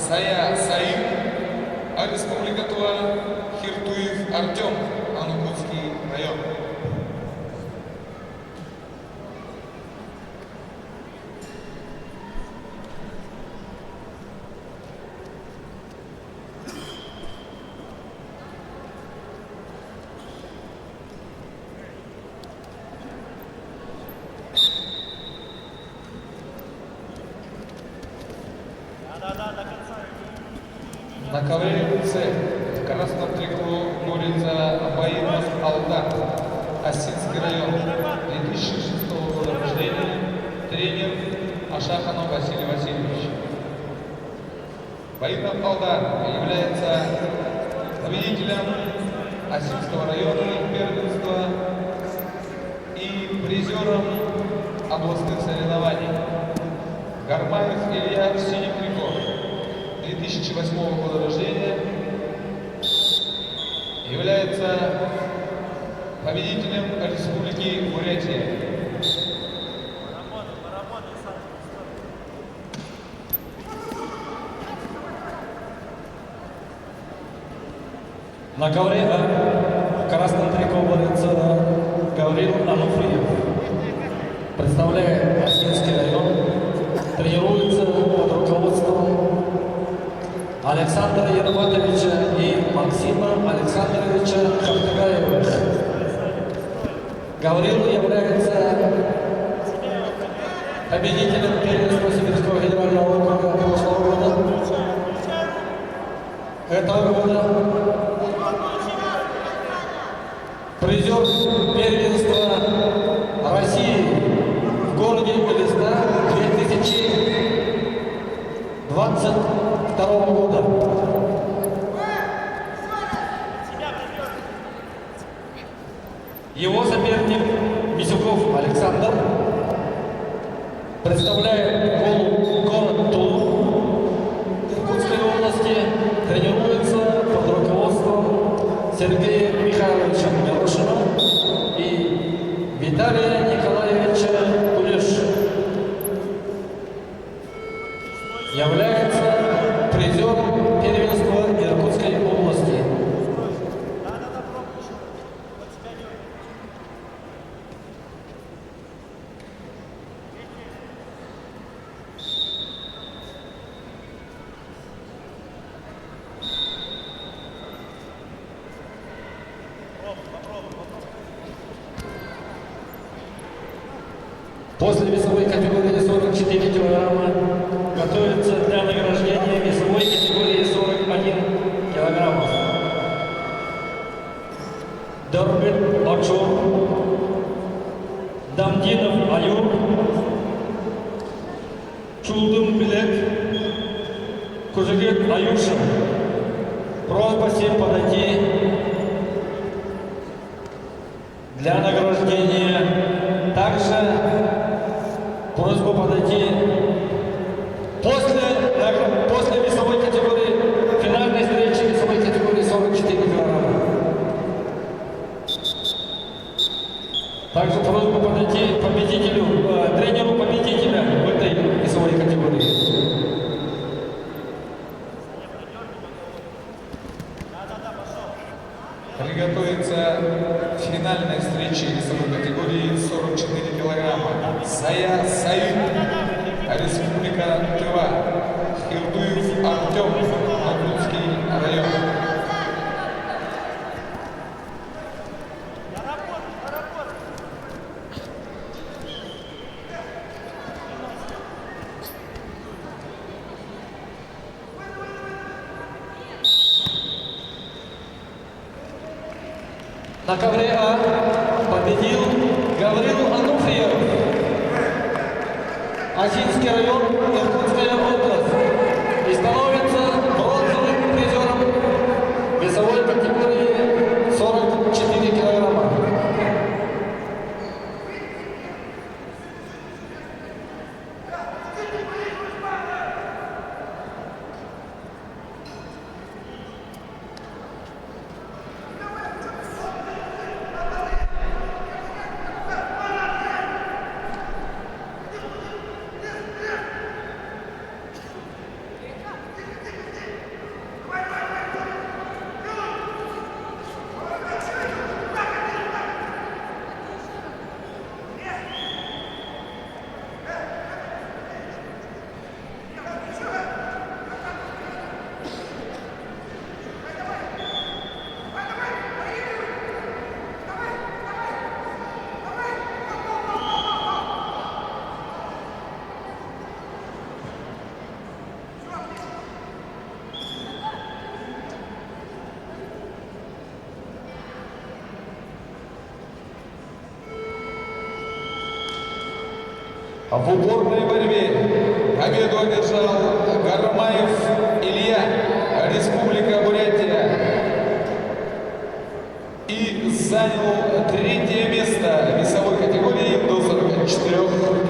Сая Саим, а Республика Тува, Хиртуев Артем, Анукутский район. На ковре С в красном трико борется Абаимов Алдан, Осинский район, 2006 года рождения, тренер Ашаханов Василий Васильевич. Абаимов Алдан является победителем Осинского района первенства и призером областных соревнований. Гармаев Илья в синем трико, 2008 года рождения, является победителем Республики Бурятия. На ковре в красном трико борется Гаврил Ануфриев. Представляет Осинский район. Тренируется под руководством Александра Ербатовича и Максима Александровича Хартагаевых. Гаврил является победителем первенства Сибирского федерального округа прошлого года. Этого года призер первенства России в городе Элиста 2022 года. Его соперник Мисюков Александр представляет город Тулу Иркутской области, тренируется под руководством Сергея Михайловича Мирошина и Виталия Николаевича Кулеш. Является призером первенства Иркутской области. После весовой категории 44 килограмма готовится для награждения весовой категории 41 килограммов. Дорбет Бачур, Дамдинов Аюр, Чулдым Билек, Кужегет Аюшин. Просьба всем подойти для награждения. Также просьба подойти после весовой категории, финальной встречи весовой категории 44 килограмма. Также просьба подойти победителю, тренеру победителя в этой весовой категории. Приготовиться к финальной встрече весовой категории 44 килограмма. Сая Саим, Республика Тыва, Хиртуев Артем, Анукутский район. На ковре А победил Гаврил Ануфриев, Осинский район, Иркутская область, и становится бронзовым призером весовой категории 44 килограмма. В упорной борьбе победу одержал Гармаев Илья, Республика Бурятия. И занял 3-е место в весовой категории до 44 кг.